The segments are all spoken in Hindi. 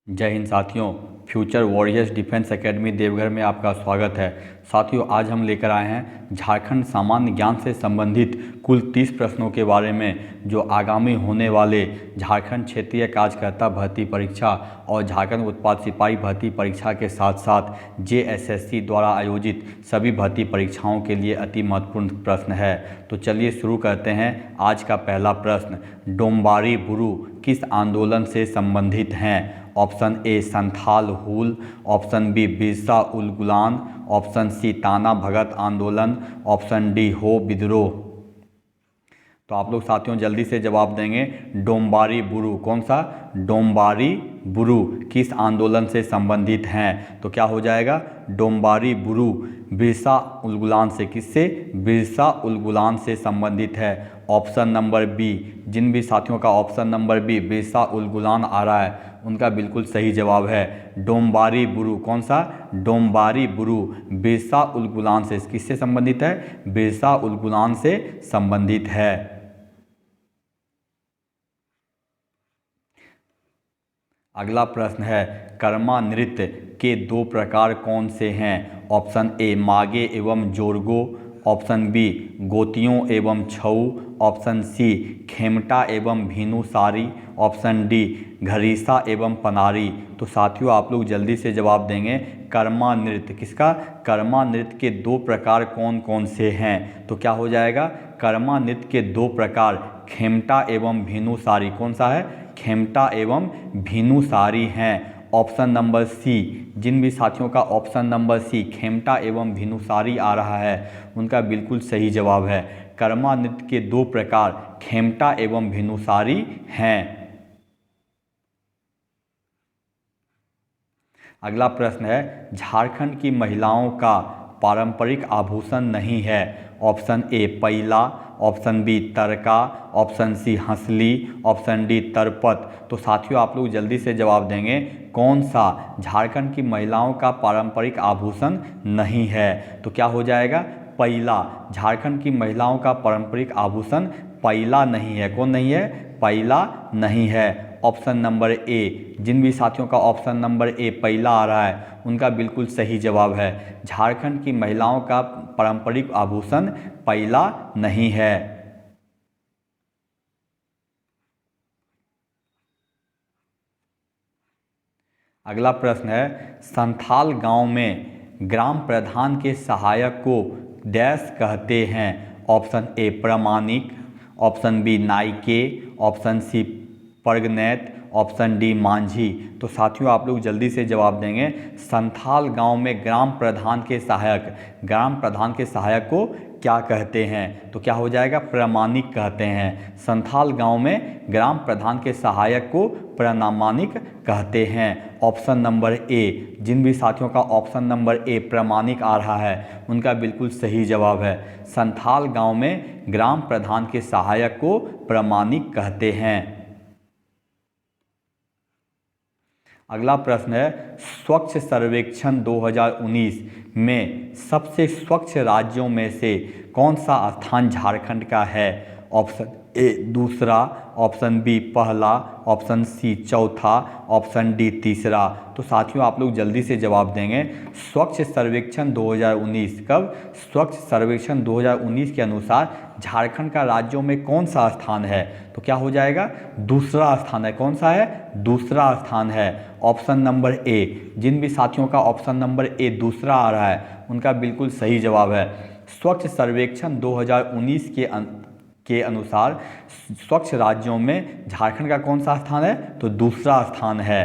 जय हिंद साथियों। Future warriors defence academy Deoghar में आपका स्वागत है। साथियों, आज हम लेकर आए हैं झारखंड सामान्य ज्ञान से संबंधित कुल 30 प्रश्नों के बारे में, जो आगामी होने वाले झारखंड क्षेत्रीय कार्यकर्ता भर्ती परीक्षा और झारखंड उत्पाद सिपाही भर्ती परीक्षा के साथ साथ जेएसएससी द्वारा आयोजित सभी भर्ती परीक्षाओं के लिए अति महत्वपूर्ण प्रश्न है। तो चलिए शुरू करते हैं। आज का पहला प्रश्न, डोम्बारी बुरु किस आंदोलन से संबंधित हैं? Option A Santhal Hul, option B Birsa Ulgulan, option C Tana Bhagat आंदोलन, ऑप्शन डी हो विद्रोह। तो आप लोग साथियों जल्दी से जवाब देंगे। डोम्बारी बुरु, कौन सा? डोम्बारी बुरु किस आंदोलन से संबंधित हैं? तो क्या हो जाएगा? डोम्बारी बुरु बिरसा उल गुलान से, किससे? बिरसा उल गुलान से संबंधित है। ऑप्शन नंबर बी, जिन भी साथियों का ऑप्शन नंबर बी बिरसा उल गुलान आ रहा है उनका बिल्कुल सही जवाब है डोम्बारी बुरु। कौन सा? डोम्बारी बुरु बिरसा उल गुलान से, किससे संबंधित है? बिरसा उल गुलान से संबंधित है। अगला प्रश्न है, कर्मा नृत्य के दो प्रकार कौन से हैं? ऑप्शन ए मागे एवं जोरगो, ऑप्शन बी गोतियों एवं छऊ, ऑप्शन सी खेमटा एवं भीनुसारी, ऑप्शन डी घरीसा एवं पनारी। तो साथियों आप लोग जल्दी से जवाब देंगे। कर्मा नृत्य, किसका? कर्मा नृत्य के दो प्रकार कौन कौन से हैं? तो क्या हो जाएगा? कर्मा नृत्य के दो प्रकार खेमटा एवं भीनुसारी। कौन सा है? खेमटा एवं भीनुसारी हैं। ऑप्शन नंबर सी, जिन भी साथियों का ऑप्शन नंबर सी खेमटा एवं भीनुसारी आ रहा है उनका बिल्कुल सही जवाब है। कर्मा नृत्य के दो प्रकार खेमटा एवं भीनुसारी हैं। अगला प्रश्न है, झारखंड की महिलाओं का पारंपरिक आभूषण नहीं है। ऑप्शन ए पैला, ऑप्शन बी तरका, option C Hansli, option D तरपत। तो साथियों आप लोग जल्दी से जवाब देंगे, कौन सा झारखंड की महिलाओं का पारंपरिक आभूषण नहीं है? तो क्या हो जाएगा? पैला। झारखंड की महिलाओं का पारंपरिक आभूषण पैला नहीं है। कौन नहीं है? पैला नहीं है। ऑप्शन नंबर ए, जिन भी साथियों का ऑप्शन नंबर ए पैला आ रहा है उनका बिल्कुल सही जवाब है। झारखंड की महिलाओं का पारंपरिक आभूषण पैला नहीं है। अगला प्रश्न है, संथाल गांव में ग्राम प्रधान के सहायक को डैश कहते हैं? ऑप्शन ए प्रमाणिक, ऑप्शन बी नाइके, ऑप्शन सी परगनैत, ऑप्शन डी मांझी। तो साथियों आप लोग जल्दी से जवाब देंगे। संथाल गांव में ग्राम प्रधान के सहायक, ग्राम प्रधान के सहायक को क्या कहते हैं? तो क्या हो जाएगा? प्रमाणिक कहते हैं। संथाल गांव में ग्राम प्रधान के सहायक को प्रमाणिक कहते हैं। ऑप्शन नंबर ए, जिन भी साथियों का ऑप्शन नंबर ए प्रमाणिक आ रहा है उनका बिल्कुल सही जवाब है। संथाल गांव में ग्राम प्रधान के सहायक को प्रमाणिक कहते हैं। अगला प्रश्न है, स्वच्छ सर्वेक्षण 2019 में सबसे स्वच्छ राज्यों में से कौन सा स्थान झारखंड का है? ऑप्शन ए दूसरा, ऑप्शन बी पहला, ऑप्शन सी चौथा, ऑप्शन डी तीसरा। तो साथियों आप लोग जल्दी से जवाब देंगे। स्वच्छ सर्वेक्षण 2019, कब? स्वच्छ सर्वेक्षण 2019 के अनुसार झारखंड का राज्यों में कौन सा स्थान है? तो क्या हो जाएगा? दूसरा स्थान है। कौन सा है? दूसरा स्थान है। ऑप्शन नंबर ए, जिन भी साथियों का ऑप्शन नंबर ए दूसरा आ रहा है उनका बिल्कुल सही जवाब है। स्वच्छ सर्वेक्षण 2019 के अनुसार स्वच्छ राज्यों में झारखंड का कौन सा स्थान है? तो दूसरा स्थान है।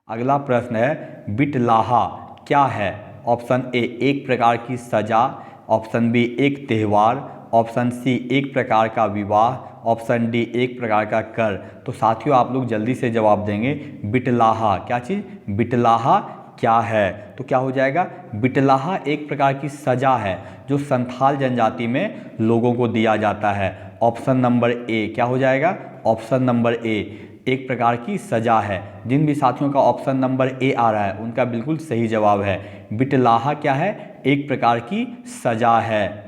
अगला प्रश्न है, बिटलाहा क्या है? ऑप्शन ए एक प्रकार की सजा, ऑप्शन बी एक त्यौहार, ऑप्शन सी एक प्रकार का विवाह, ऑप्शन डी एक प्रकार का कर। तो साथियों आप लोग जल्दी से जवाब देंगे। बिटलाहा क्या चीज़? बिटलाहा क्या है? तो क्या हो जाएगा? बिटलाहा एक प्रकार की सजा है जो संथाल जनजाति में लोगों को दिया जाता है। ऑप्शन नंबर ए क्या हो जाएगा? ऑप्शन नंबर ए एक प्रकार की सजा है। जिन भी साथियों का ऑप्शन नंबर ए आ रहा है उनका बिल्कुल सही जवाब है। बिटलाहा क्या है? एक प्रकार की सजा है।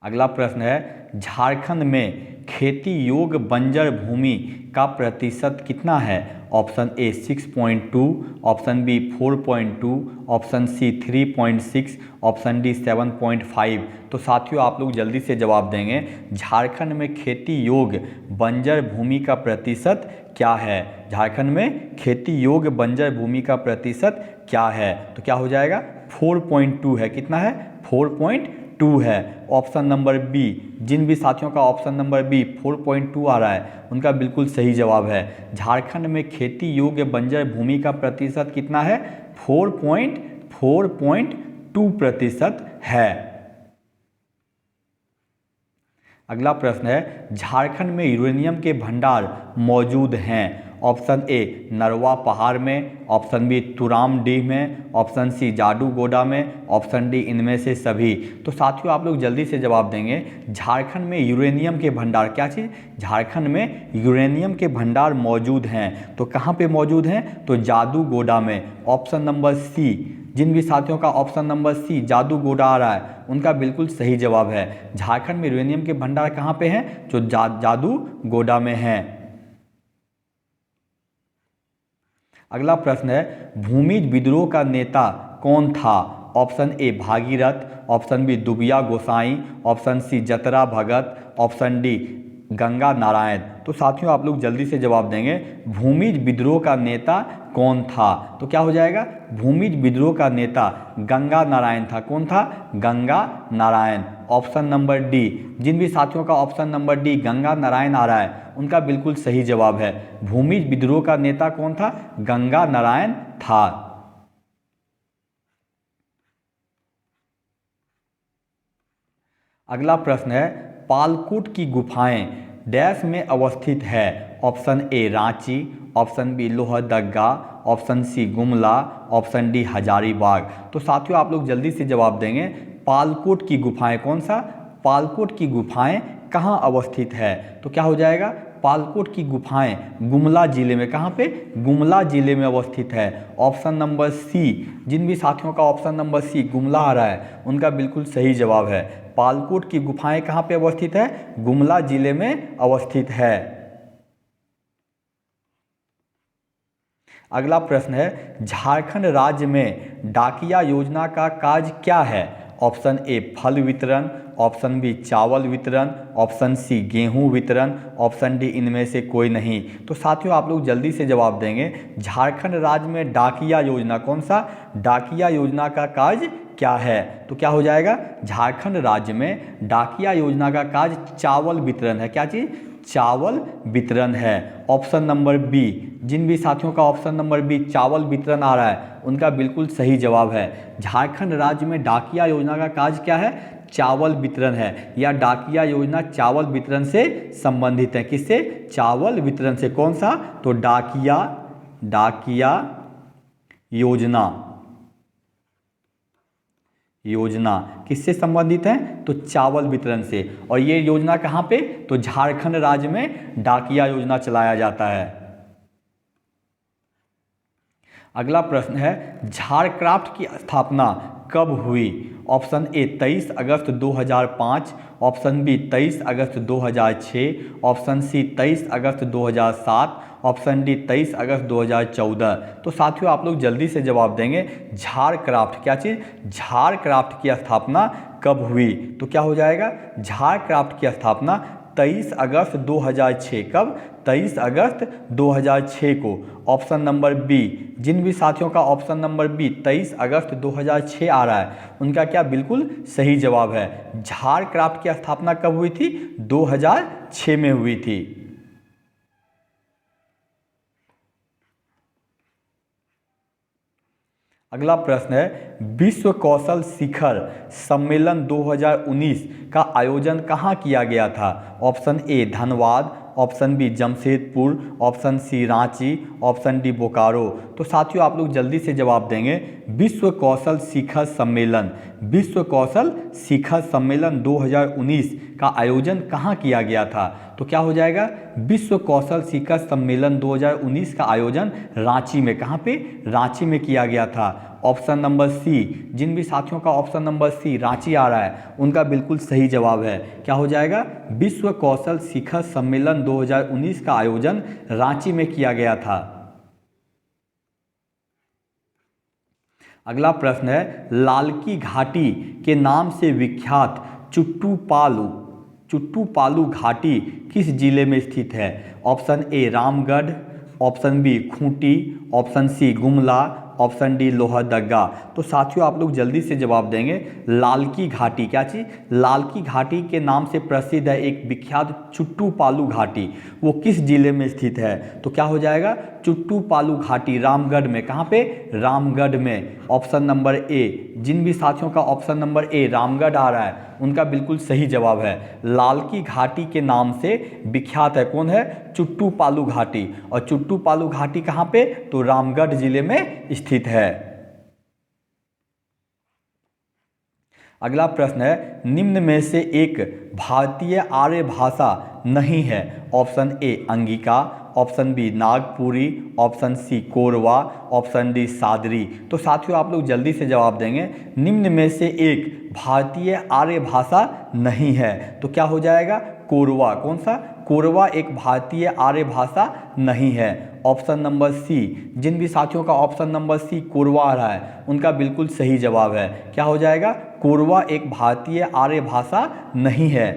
अगला प्रश्न है झारखंड में खेती योग्य बंजर भूमि का प्रतिशत कितना है। Option A 6.2, option B 4.2, option C 3.6, option D 7.5। तो साथियों आप लोग जल्दी से जवाब देंगे। झारखंड में खेती योग्य बंजर भूमि का प्रतिशत क्या है। झारखंड में खेती योग्य बंजर भूमि का प्रतिशत क्या है। तो क्या हो जाएगा 4.2 है। कितना है 4.2 है। ऑप्शन नंबर बी, जिन भी साथियों का ऑप्शन नंबर बी 4.2 आ रहा है उनका बिल्कुल सही जवाब है। झारखंड में खेती योग्य बंजर भूमि का प्रतिशत कितना है 4.2% है। अगला प्रश्न है झारखंड में यूरेनियम के भंडार मौजूद हैं। ऑप्शन ए नरवा पहाड़ में, ऑप्शन बी तुरामडीह में, ऑप्शन सी जादूगोडा में, ऑप्शन डी इनमें से सभी। तो साथियों आप लोग जल्दी से जवाब देंगे। झारखंड में यूरेनियम के भंडार, क्या चीज़, झारखंड में यूरेनियम के भंडार मौजूद हैं। तो कहाँ पे मौजूद हैं, तो जादूगोडा में। ऑप्शन नंबर सी, जिन भी साथियों का ऑप्शन नंबर सी जादूगोडा आ रहा है उनका बिल्कुल सही जवाब है। झारखंड में यूरेनियम के भंडार कहाँ पे हैं, जो जादूगोडा में हैं। अगला प्रश्न है भूमिज विद्रोह का नेता कौन था। Option A Bhagirath, option B Dubiya Gosai, option C Jatra Bhagat, option D Ganga Narayan. तो साथियों आप लोग जल्दी से जवाब देंगे। भूमिज विद्रोह का नेता कौन था। तो क्या हो जाएगा भूमिज विद्रोह का नेता गंगा नारायण था। कौन था, Ganga Narayan. Option number D, जिन भी साथियों का option number D Ganga Narayan आ रहा है उनका बिल्कुल सही जवाब है। भूमिज विद्रोह का नेता कौन था, गंगा नारायण था। अगला प्रश्न है पालकोट की गुफाएं डैश में अवस्थित है। Option A Ranchi, option B Lohardaga, option C Gumla, option D Hazaribagh. तो साथियों आप लोग जल्दी से जवाब देंगे। पालकोट की गुफाएं, कौन सा, पालकोट की गुफाएं कहाँ अवस्थित है। तो क्या हो जाएगा पालकोट की गुफाएं गुमला जिले में, कहाँ पे, गुमला जिले में अवस्थित है। ऑप्शन नंबर सी, जिन भी साथियों का ऑप्शन नंबर सी गुमला आ रहा है उनका बिल्कुल सही जवाब है। पालकोट की गुफाएं कहाँ पे अवस्थित है, गुमला जिले में अवस्थित है। अगला प्रश्न है झारखंड राज्य में डाकिया योजना का कार्य क्या है। ऑप्शन ए फल वितरण, ऑप्शन बी चावल वितरण, ऑप्शन सी गेहूं वितरण, ऑप्शन डी इनमें से कोई नहीं। तो साथियों आप लोग जल्दी से जवाब देंगे। झारखंड राज्य में डाकिया योजना, कौन सा, डाकिया योजना का कार्य क्या है। तो क्या हो जाएगा झारखंड राज्य में डाकिया योजना का कार्य चावल वितरण है। क्या चीज़, चावल वितरण है। ऑप्शन नंबर बी, जिन भी साथियों का ऑप्शन नंबर बी चावल वितरण आ रहा है उनका बिल्कुल सही जवाब है। झारखंड राज्य में डाकिया योजना का कार्य क्या है, चावल वितरण है। या डाकिया योजना चावल वितरण से संबंधित है। किससे, चावल वितरण से। कौन सा, तो डाकिया योजना किससे संबंधित है, तो चावल वितरण से। और ये योजना कहाँ पे, तो झारखंड राज्य में डाकिया योजना चलाया जाता है। अगला प्रश्न है झारक्राफ्ट की स्थापना कब हुई। ऑप्शन ए 23 अगस्त 2005, ऑप्शन बी 23 अगस्त 2006, ऑप्शन सी 23 अगस्त 2007, ऑप्शन डी 23 अगस्त 2014। तो साथियों आप लोग जल्दी से जवाब देंगे। झारक्राफ्ट, क्या चीज़, झारक्राफ्ट की स्थापना कब हुई। तो क्या हो जाएगा झारक्राफ्ट की स्थापना 23 अगस्त 2006। कब, 23 अगस्त 2006 को। ऑप्शन नंबर बी, जिन भी साथियों का ऑप्शन नंबर बी 23 अगस्त 2006 आ रहा है उनका क्या बिल्कुल सही जवाब है। झारक्राफ्ट की स्थापना कब हुई थी, 2006 में हुई थी। अगला प्रश्न है विश्व कौशल शिखर सम्मेलन 2019 का आयोजन कहाँ किया गया था। Option A Dhanbad, option B Jamshedpur, option C Ranchi, option D Bokaro. तो साथियों आप लोग जल्दी से जवाब देंगे। विश्व कौशल शिखर सम्मेलन विश्व कौशल शिखर सम्मेलन 2019 का आयोजन कहाँ किया गया था? तो क्या हो जाएगा? विश्व कौशल शिखर सम्मेलन 2019 का आयोजन रांची में, कहाँ पे? रांची में किया गया था। ऑप्शन नंबर सी, जिन भी साथियों का ऑप्शन नंबर सी रांची आ रहा है उनका बिल्कुल सही जवाब है। क्या हो जाएगा? विश्व कौशल शिखर सम्मेलन 2019 का आयोजन रांची में किया गया था। अगला प्रश्न है, लाल की घाटी के नाम से विख्यात चुट्टू पालू घाटी किस जिले में स्थित है? Option A Ramgarh, option B Khunti, option C Gumla, option D Lohardaga. तो साथियों आप लोग जल्दी से जवाब देंगे। लाल की घाटी, क्या चीज़? लाल की घाटी के नाम से प्रसिद्ध है एक विख्यात चुट्टू पालू घाटी, वो किस जिले में स्थित है? तो क्या हो जाएगा? चुट्टू पालू घाटी रामगढ़ में, कहाँ पे? रामगढ़ में। ऑप्शन नंबर ए, जिन भी साथियों का ऑप्शन नंबर ए रामगढ़ आ रहा है उनका बिल्कुल सही जवाब है। लाल की घाटी के नाम से विख्यात है, कौन है? चुट्टू पालू घाटी। और चुट्टू पालू घाटी कहाँ पे? तो रामगढ़ जिले में स्थित है। अगला प्रश्न है, निम्न में से एक भारतीय आर्य भाषा नहीं है। Option A Angika, option B Nagpuri, option C Korwa, option D Sadri. तो साथियों आप लोग जल्दी से जवाब देंगे। निम्न में से एक भारतीय आर्य भाषा नहीं है, तो क्या हो जाएगा? कोरवा। कौन सा? कोरवा एक भारतीय आर्य भाषा नहीं है। ऑप्शन नंबर सी, जिन भी साथियों का ऑप्शन नंबर सी कोरवा आ रहा है उनका बिल्कुल सही जवाब है। क्या हो जाएगा? कोरवा एक भारतीय आर्य भाषा नहीं है।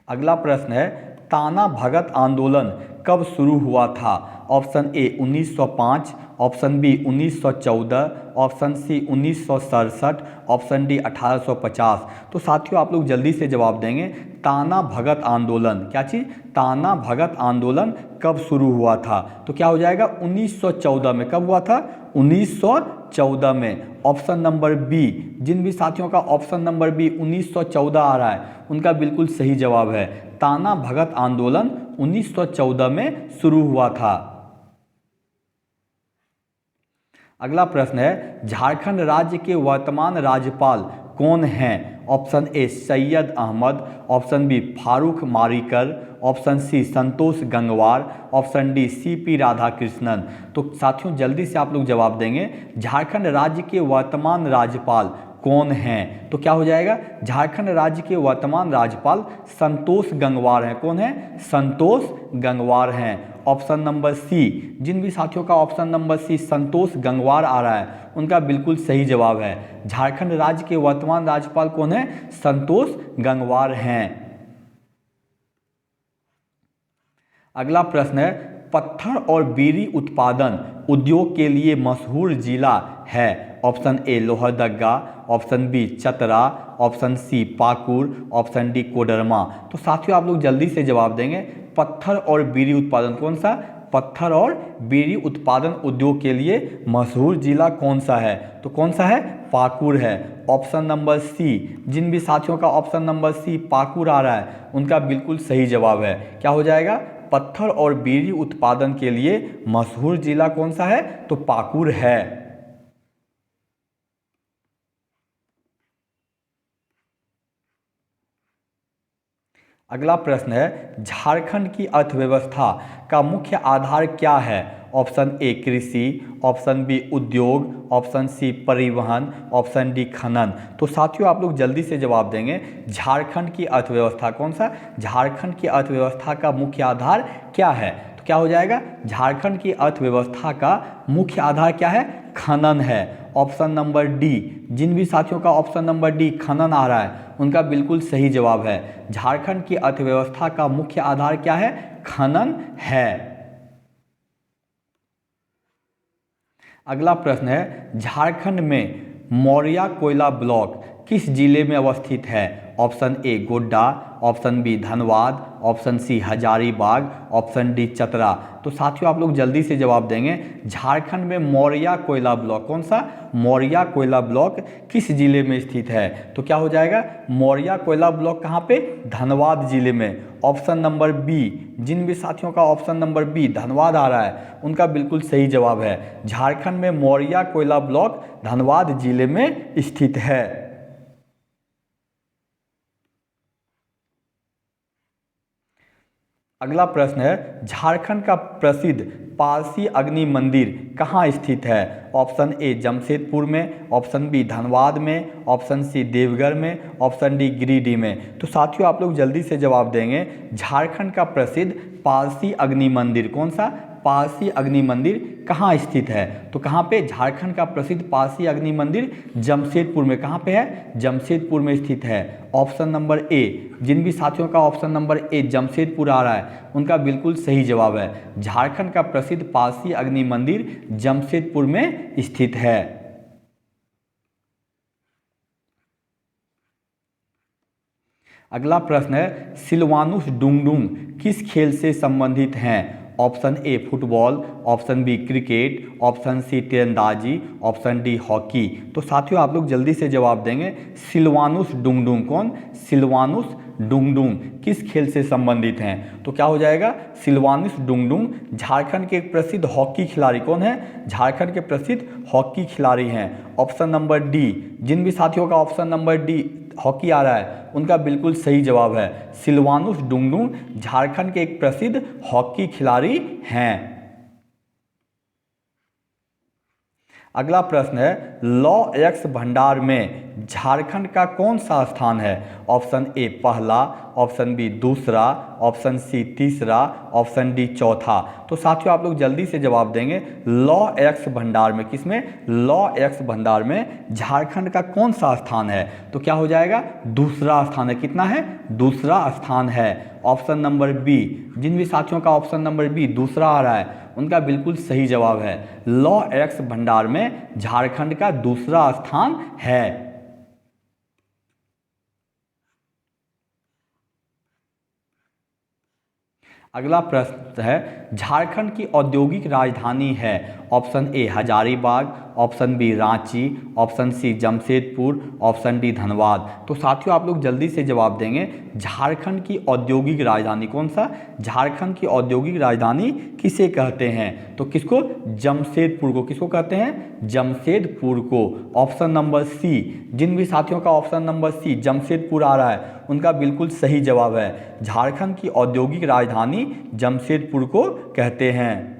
अगला प्रश्न है, ताना भगत आंदोलन कब शुरू हुआ था? Option A 1905, option B 1914, option C 1967, option D 1850। तो साथियों आप लोग जल्दी से जवाब देंगे। ताना भगत आंदोलन, क्या चीज़? ताना भगत आंदोलन कब शुरू हुआ था? तो क्या हो जाएगा? 1914 में। कब हुआ था? 1914 में। ऑप्शन नंबर बी, जिन भी साथियों का ऑप्शन नंबर बी 1914 आ रहा है उनका बिल्कुल सही जवाब है। ताना भगत आंदोलन 1914 में शुरू हुआ था। अगला प्रश्न है, झारखंड राज्य के वर्तमान राज्यपाल कौन हैं? Option A Syed Ahmad, option B Farooq Marikar, option C Santosh Gangwar, option D CP Radhakrishnan. तो साथियों जल्दी से आप लोग जवाब देंगे। झारखंड राज्य के वर्तमान राज्यपाल कौन हैं? तो क्या हो जाएगा? झारखंड राज्य के वर्तमान राज्यपाल संतोष गंगवार हैं। कौन है? संतोष गंगवार हैं। ऑप्शन नंबर सी, जिन भी साथियों का option number C Santosh Gangwar आ रहा है उनका बिल्कुल सही जवाब है। झारखंड राज्य के वर्तमान राज्यपाल कौन है? संतोष गंगवार हैं। अगला प्रश्न है, पत्थर और बीड़ी उत्पादन उद्योग के लिए मशहूर जिला है। Option A Lohardaga, option B Chatra, option C Pakur, option D Koderma. तो साथियों आप लोग जल्दी से जवाब देंगे। पत्थर और बीड़ी उत्पादन, कौन सा? पत्थर और बीड़ी उत्पादन उद्योग के लिए मशहूर जिला कौन सा है? तो कौन सा है? पाकुर है। ऑप्शन नंबर सी, जिन भी साथियों का ऑप्शन नंबर सी पाकुर आ रहा है उनका बिल्कुल सही जवाब है। क्या हो जाएगा? पत्थर और बीड़ी उत्पादन के लिए मशहूर जिला कौन सा है? तो पाकुर है। अगला प्रश्न है, झारखंड की अर्थव्यवस्था का मुख्य आधार क्या है? ऑप्शन ए कृषि, ऑप्शन बी उद्योग, ऑप्शन सी परिवहन, ऑप्शन डी खनन। तो साथियों आप लोग जल्दी से जवाब देंगे। झारखंड की अर्थव्यवस्था, कौन सा? झारखंड की अर्थव्यवस्था का मुख्य आधार क्या है? तो क्या हो जाएगा? झारखंड की अर्थव्यवस्था का मुख्य आधार क्या है? खनन है। ऑप्शन नंबर डी, जिन भी साथियों का ऑप्शन नंबर डी खनन आ रहा है उनका बिल्कुल सही जवाब है। झारखंड की अर्थव्यवस्था का मुख्य आधार क्या है? खनन है। अगला प्रश्न है, झारखंड में मौर्या कोयला ब्लॉक किस जिले में अवस्थित है? Option A Godda, option B Dhanbad, option C Hazaribagh, option D Chatra. तो साथियों आप लोग जल्दी से जवाब देंगे। झारखंड में मौर्या कोयला ब्लॉक, कौन सा? मौर्या कोयला ब्लॉक किस जिले में स्थित है? तो क्या हो जाएगा? मौर्या कोयला ब्लॉक कहाँ पे? धनबाद जिले में। ऑप्शन नंबर बी, जिन भी साथियों का ऑप्शन नंबर बी धनबाद आ रहा है उनका बिल्कुल सही जवाब है। झारखंड में मौर्या कोयला ब्लॉक धनबाद जिले में स्थित है। अगला प्रश्न है, झारखंड का प्रसिद्ध पारसी अग्नि मंदिर कहाँ स्थित है? ऑप्शन ए जमशेदपुर में, ऑप्शन बी धनबाद में, ऑप्शन सी देवघर में, ऑप्शन डी गिरिडीह में। तो साथियों आप लोग जल्दी से जवाब देंगे। झारखंड का प्रसिद्ध पारसी अग्नि मंदिर, कौन सा? पारसी अग्नि मंदिर कहाँ स्थित है? तो कहाँ पे? झारखंड का प्रसिद्ध पारसी अग्नि मंदिर जमशेदपुर में। कहाँ पे है? जमशेदपुर में स्थित है। ऑप्शन नंबर ए, जिन भी साथियों का ऑप्शन नंबर ए जमशेदपुर आ रहा है उनका बिल्कुल सही जवाब है। झारखंड का प्रसिद्ध पारसी अग्नि मंदिर जमशेदपुर में स्थित है। अगला प्रश्न है, सिलवानुस डुंगडुंग किस खेल से संबंधित हैं? Option A football, option B cricket, option C तीरंदाजी, ऑप्शन डी हॉकी। तो साथियों आप लोग जल्दी से जवाब देंगे। सिलवानुस डुंगडुंग, कौन? सिलवानुस डुंगडुंग किस खेल से संबंधित हैं? तो क्या हो जाएगा? सिलवानुस डुंगडुंग झारखंड के एक प्रसिद्ध हॉकी खिलाड़ी, कौन है? झारखंड के प्रसिद्ध हॉकी खिलाड़ी हैं। ऑप्शन नंबर डी, जिन भी साथियों का ऑप्शन नंबर डी हॉकी आ रहा है उनका बिल्कुल सही जवाब है। सिलवानुस डुंगडुंग झारखंड के एक प्रसिद्ध हॉकी खिलाड़ी हैं। अगला प्रश्न है, लॉ एक्स भंडार में झारखंड का कौन सा स्थान है? ऑप्शन ए पहला, ऑप्शन बी दूसरा, ऑप्शन सी तीसरा, ऑप्शन डी चौथा। तो साथियों आप लोग जल्दी से जवाब देंगे। लॉ एक्स भंडार में, किसमें? लॉ एक्स भंडार में झारखंड का कौन सा स्थान है? तो क्या हो जाएगा? दूसरा स्थान है। कितना है? दूसरा स्थान है। ऑप्शन नंबर बी, जिन भी साथियों का ऑप्शन नंबर बी दूसरा आ रहा है उनका बिल्कुल सही जवाब है। लॉ एक्स भंडार में झारखंड का दूसरा स्थान है। अगला प्रश्न है, झारखंड की औद्योगिक राजधानी है? Option A Hazaribagh, option B Ranchi, option C Jamshedpur, option D Dhanbad. तो साथियों आप लोग जल्दी से जवाब देंगे। झारखंड की औद्योगिक राजधानी, कौन सा? झारखंड की औद्योगिक राजधानी किसे कहते हैं? तो किसको? जमशेदपुर को। किसको कहते हैं? जमशेदपुर को। ऑप्शन नंबर सी, जिन भी साथियों का ऑप्शन नंबर सी जमशेदपुर आ रहा है उनका बिल्कुल सही जवाब है। झारखंड की औद्योगिक राजधानी जमशेदपुर को कहते हैं।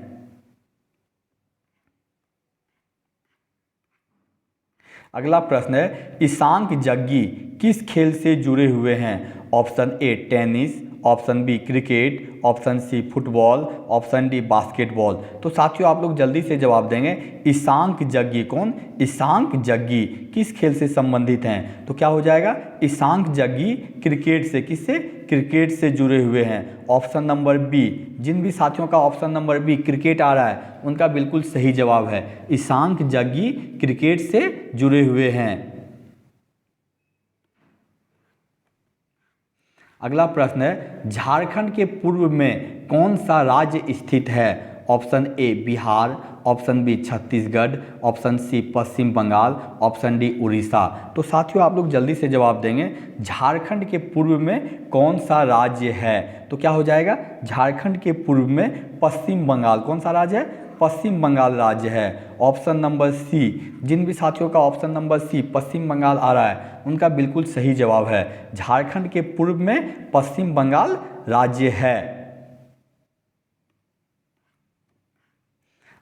अगला प्रश्न है, ईशांक जग्गी किस खेल से जुड़े हुए हैं? Option A tennis, option B cricket, option C football, option D basketball. तो साथियों आप लोग जल्दी से जवाब देंगे। ईशांक जग्गी, कौन? ईशांक जग्गी किस खेल से संबंधित हैं? तो क्या हो जाएगा? ईशांक जग्गी क्रिकेट से, किससे? क्रिकेट से जुड़े हुए हैं। ऑप्शन नंबर बी, जिन भी साथियों का ऑप्शन नंबर बी क्रिकेट आ रहा है उनका बिल्कुल सही जवाब है। ईशांक जग्गी क्रिकेट से जुड़े हुए हैं। अगला प्रश्न है, झारखंड के पूर्व में कौन सा राज्य स्थित है? Option A Bihar, option B Chhattisgarh, option C Paschim Bangal, option D Orissa. तो साथियों आप लोग जल्दी से जवाब देंगे। झारखंड के पूर्व में कौन सा राज्य है? तो क्या हो जाएगा? झारखंड के पूर्व में पश्चिम बंगाल, कौन सा राज्य है? पश्चिम बंगाल राज्य है। ऑप्शन नंबर सी, जिन भी साथियों का option number C Paschim Bengal आ रहा है उनका बिल्कुल सही जवाब है। झारखंड के पूर्व में पश्चिम बंगाल राज्य है।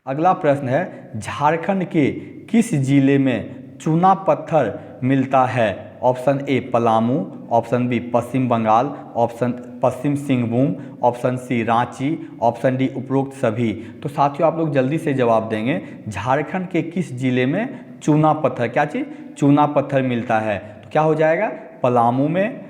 अगला प्रश्न है, झारखंड के किस जिले में चूना पत्थर मिलता है? Option A Palamu, option B Paschim Bangal, option Paschim Singhbhum, option C Ranchi, option D उपरोक्त सभी। तो साथियों आप लोग जल्दी से जवाब देंगे। झारखंड के किस जिले में चूना पत्थर, क्या चीज़? चूना पत्थर मिलता है? तो क्या हो जाएगा? पलामू में,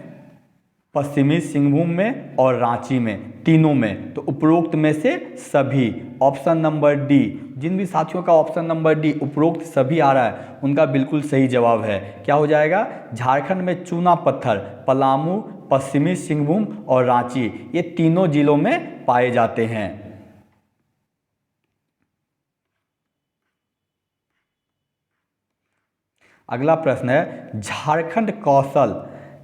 पश्चिमी सिंहभूम में और रांची में, तीनों में। तो उपरोक्त में से सभी, ऑप्शन नंबर डी। जिन भी साथियों का ऑप्शन नंबर डी उपरोक्त सभी आ रहा है उनका बिल्कुल सही जवाब है। क्या हो जाएगा? झारखंड में चूना पत्थर पलामू, पश्चिमी सिंहभूम और रांची, ये तीनों जिलों में पाए जाते हैं। अगला प्रश्न है झारखंड कौशल,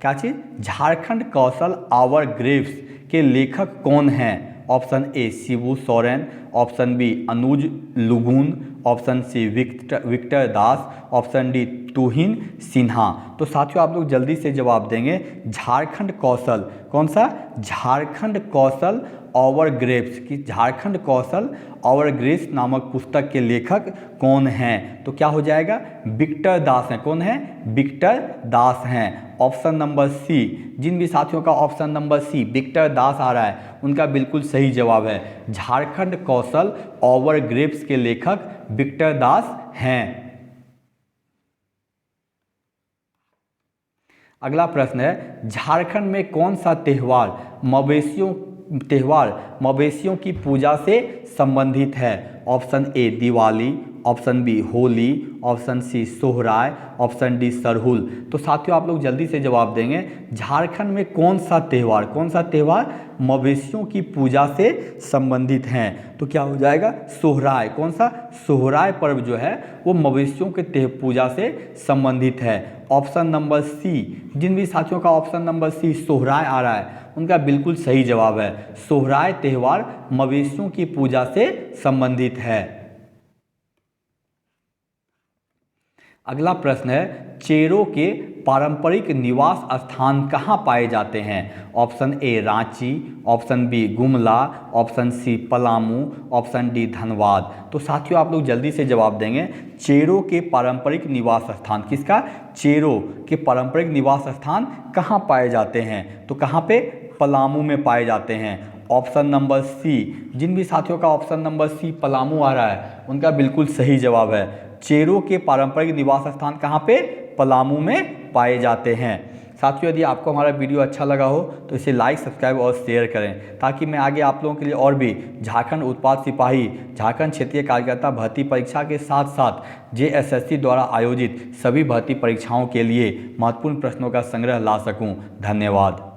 क्या चीज? झारखंड कौशल आवर ग्रेव्स के लेखक कौन हैं? Option A Shibu Soren, option B Anuj Lugun, option C Victor Das, option D Tuhin Sinha. तो साथियों आप लोग जल्दी से जवाब देंगे। झारखंड कौशल, कौन सा? झारखंड कौशल आवर ग्रेव्स की झारखंड कौशल आवर ग्रेव्स नामक पुस्तक के लेखक कौन हैं? तो क्या हो जाएगा? विक्टर दास हैं। कौन है? विक्टर दास हैं। Option number C. जिन भी साथियों का ऑप्शन नंबर सी विक्टर दास आ रहा है उनका बिल्कुल सही जवाब है। झारखंड कौशल आवर ग्रेव्स के लेखक विक्टर दास हैं। अगला प्रश्न है झारखंड में कौन सा त्योहार मवेशियों की पूजा से संबंधित है? Option A Diwali, option B Holi, option C Sohrai, option D Sarhul. तो साथियों आप लोग जल्दी से जवाब देंगे। झारखंड में कौन सा त्योहार मवेशियों की पूजा से संबंधित हैं? तो क्या हो जाएगा? सोहराय। कौन सा? सोहराय पर्व जो है वो मवेशियों के पूजा से संबंधित है। Option number C. जिन भी साथियों का ऑप्शन नंबर सी सोहराय आ रहा है उनका बिल्कुल सही जवाब है। सोहराय त्योहार मवेशियों की पूजा से संबंधित है। अगला प्रश्न है चेरों के पारंपरिक निवास स्थान कहाँ पाए जाते हैं? Option A Ranchi, option B Gumla, option C Palamu, option D Dhanbad. तो साथियों आप लोग जल्दी से जवाब देंगे। चेरों के पारंपरिक निवास स्थान, किसका? चेरों के पारंपरिक निवास स्थान कहाँ पाए जाते हैं? तो कहाँ पे? पलामू में पाए जाते हैं। Option number C. जिन भी साथियों का ऑप्शन नंबर सी पलामू आ रहा है उनका बिल्कुल सही जवाब है। चेरों के पारंपरिक निवास स्थान कहाँ पे? पलामू में पाए जाते हैं। साथियों यदि आपको हमारा वीडियो अच्छा लगा हो तो इसे लाइक, सब्सक्राइब और शेयर करें ताकि मैं आगे आप लोगों के लिए और भी झारखंड उत्पाद सिपाही, झारखंड क्षेत्रीय कार्यकर्ता भर्ती परीक्षा के साथ साथ JSSC द्वारा आयोजित सभी भर्ती परीक्षाओं के लिए महत्वपूर्ण प्रश्नों का संग्रह ला सकूं। धन्यवाद।